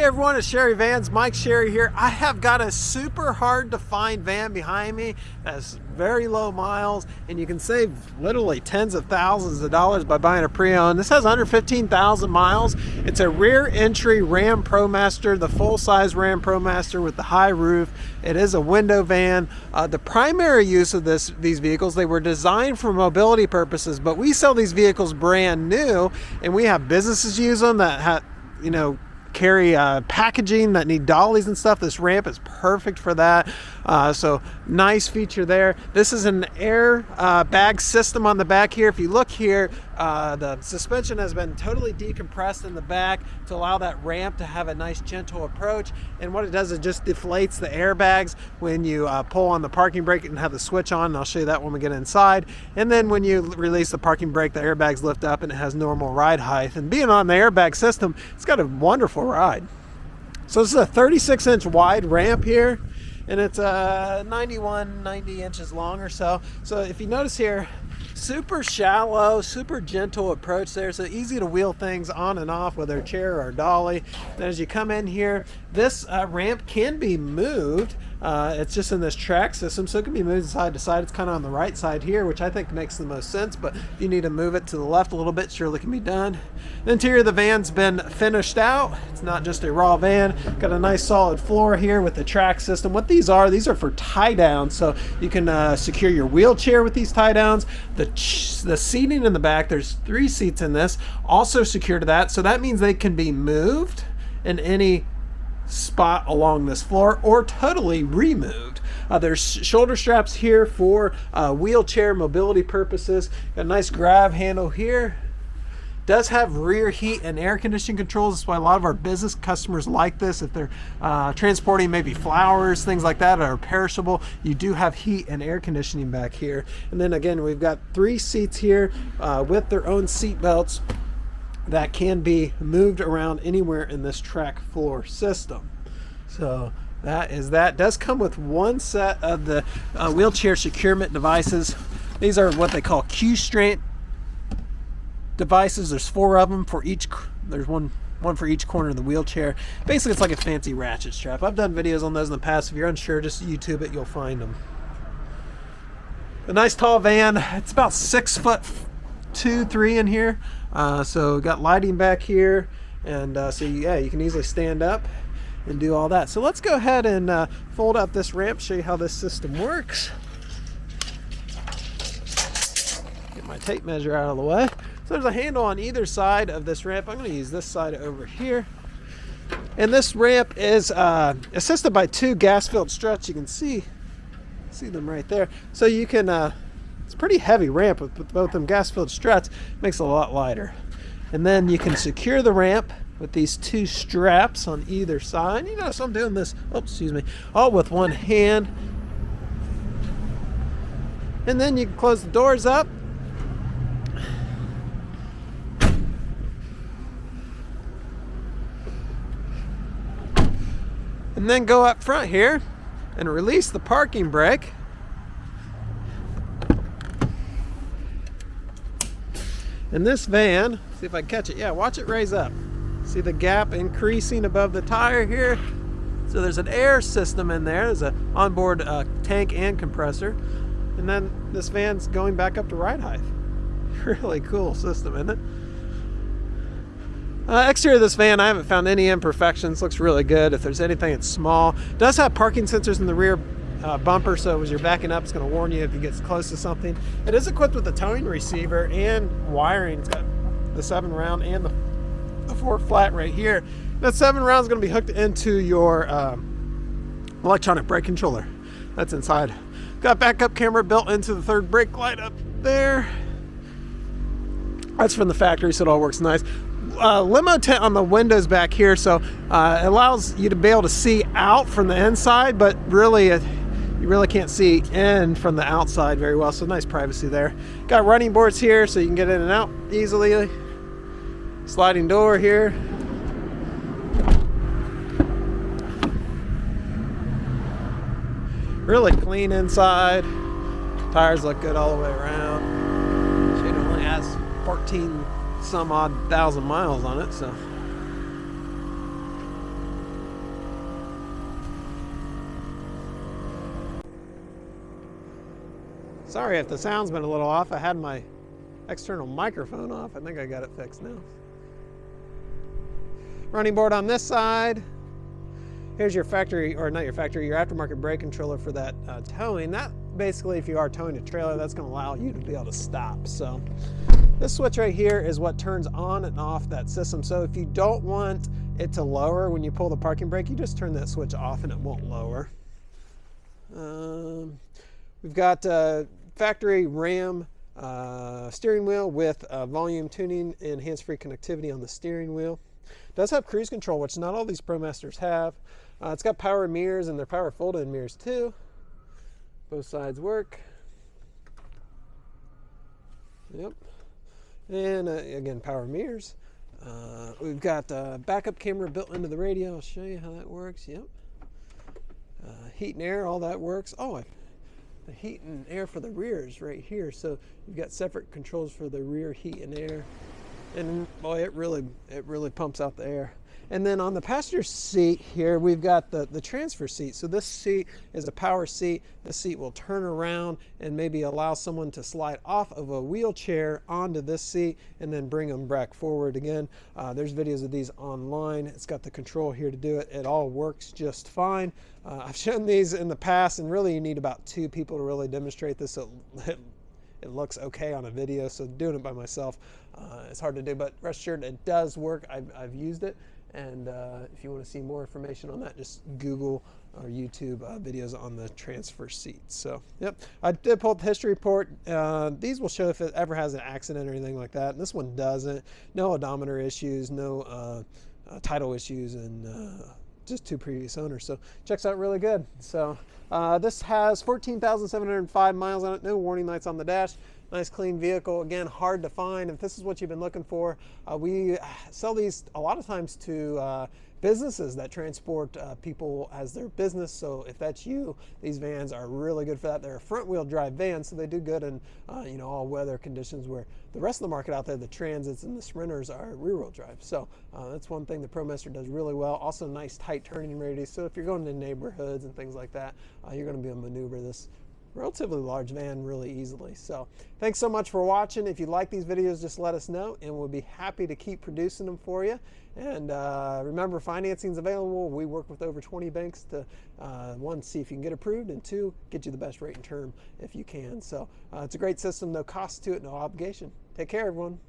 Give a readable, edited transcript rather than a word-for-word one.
everyone, it's Sherry Vans, Mike Sherry here. I have got a super hard to find van behind me that's very low miles, and you can save literally tens of thousands of dollars by buying a pre-owned. This has under 15,000 miles. It's a rear entry Ram Promaster, the full-size Ram Promaster with the high roof. It is a window van. The primary use of these vehicles, they were designed for mobility purposes, but we sell these vehicles brand new, and we have businesses use them that have, carry packaging that need dollies and stuff. This ramp is perfect for that. So nice feature there. This is an air bag system on the back here. If you look here, the suspension has been totally decompressed in the back to allow that ramp to have a nice gentle approach. And what it does is just deflates the airbags when you pull on the parking brake and have the switch on. And I'll show you that when we get inside. And then when you release the parking brake, the airbags lift up and it has normal ride height. And being on the airbag system, it's got a wonderful ride. So this is a 36-inch wide ramp here, and it's 90 inches long or so. So if you notice here, super shallow, super gentle approach there, so easy to wheel things on and off with a chair or dolly. And as you come in here, this ramp can be moved. It's just in this track system, so it can be moved side to side. It's kind of on the right side here, which I think makes the most sense, but if you need to move it to the left a little bit, surely can be done. The interior of the van's been finished out. It's not just a raw van. Got a nice solid floor here with the track system. What these are for tie downs, so you can secure your wheelchair with these tie downs. The seating in the back, there's 3 seats in this, also secure to that, so that means they can be moved in any spot along this floor or totally removed. There's shoulder straps here for wheelchair mobility purposes. Got a nice grab handle here. Does have rear heat and air conditioning controls. That's why a lot of our business customers like this. If they're transporting maybe flowers, things like that, or perishable, you do have heat and air conditioning back here. And then again, we've got 3 seats here with their own seat belts that can be moved around anywhere in this track floor system. So that is that. Does come with 1 set of the wheelchair securement devices. These are what they call Q-strength devices. There's 4 of them for each. There's one for each corner of the wheelchair. Basically, it's like a fancy ratchet strap. I've done videos on those in the past. If you're unsure, just YouTube it, you'll find them. A nice tall van. It's about 6'2", 3" in here. So got lighting back here, and so yeah, you can easily stand up and do all that. So let's go ahead and fold out this ramp, show you how this system works. Get my tape measure out of the way. So there's a handle on either side of this ramp. I'm going to use this side over here. And this ramp is assisted by 2 gas-filled struts. You can see them right there. So you can, it's a pretty heavy ramp with both them gas-filled struts. Makes it a lot lighter. And then you can secure the ramp with these 2 straps on either side. You notice I'm doing this, all with one hand. And then you can close the doors up. And then go up front here and release the parking brake. And this van, see if I can catch it. Yeah, watch it raise up. See the gap increasing above the tire here? So there's an air system in there. There's an onboard tank and compressor. And then this van's going back up to ride height. Really cool system, isn't it? Exterior of this van, I haven't found any imperfections. Looks really good. If there's anything, it's small. Does have parking sensors in the rear bumper, so as you're backing up, it's going to warn you if it gets close to something. It is equipped with a towing receiver and wiring. It's got the 7-round and the 4 flat right here. That 7-round is going to be hooked into your electronic brake controller. That's inside. Got backup camera built into the 3rd brake light up there. That's from the factory, so it all works nice. Limo tent on the windows back here, so it allows you to be able to see out from the inside, but really you really can't see in from the outside very well, so nice privacy there. Got running boards here so you can get in and out easily. Sliding door here. Really clean inside. Tires look good all the way around. Shade only has 14 some odd thousand miles on it, so Sorry if the sound's been a little off. I had my external microphone off. I think I got it fixed now. Running board on this side. Here's your factory, or not your factory, your aftermarket brake controller for that towing. That basically, if you are towing a trailer, that's going to allow you to be able to stop. So this switch right here is what turns on and off that system. So if you don't want it to lower when you pull the parking brake, you just turn that switch off and it won't lower. We've got factory RAM steering wheel with volume tuning and hands-free connectivity on the steering wheel. It does have cruise control, which not all these Promasters have. It's got power mirrors, and they're power fold-in mirrors too. Both sides work. Yep. And again, power mirrors. We've got backup camera built into the radio. I'll show you how that works. Yep. Heat and air, all that works. Oh, the heat and air for the rear is right here. So you've got separate controls for the rear heat and air. And boy, it really pumps out the air. And then on the passenger seat here, we've got the transfer seat. So this seat is a power seat. The seat will turn around and maybe allow someone to slide off of a wheelchair onto this seat and then bring them back forward again. There's videos of these online. It's got the control here to do it. It all works just fine. I've shown these in the past, and really you need about 2 people to really demonstrate this. So it looks okay on a video, so doing it by myself, it's hard to do, but rest assured it does work. I've used it. And if you want to see more information on that, just Google or YouTube videos on the transfer seat. So, yep, I did pull up the history report. These will show if it ever has an accident or anything like that. And this one doesn't. No odometer issues, no title issues, and just 2 previous owners. So, checks out really good. So, this has 14,705 miles on it. No warning lights on the dash. Nice clean vehicle. Again, hard to find. If this is what you've been looking for, we sell these a lot of times to businesses that transport people as their business. So if that's you, these vans are really good for that. They're a front wheel drive van, so they do good in all weather conditions, where the rest of the market out there, the Transits and the Sprinters, are rear wheel drive. So that's one thing the Promaster does really well. Also nice tight turning radius. So if you're going to neighborhoods and things like that, you're going to be able to maneuver this relatively large van really easily. So thanks so much for watching. If you like these videos, just let us know, and we'll be happy to keep producing them for you. And remember, financing is available. We work with over 20 banks to, 1, see if you can get approved, and 2, get you the best rate and term if you can. So it's a great system, no cost to it, no obligation. Take care, everyone.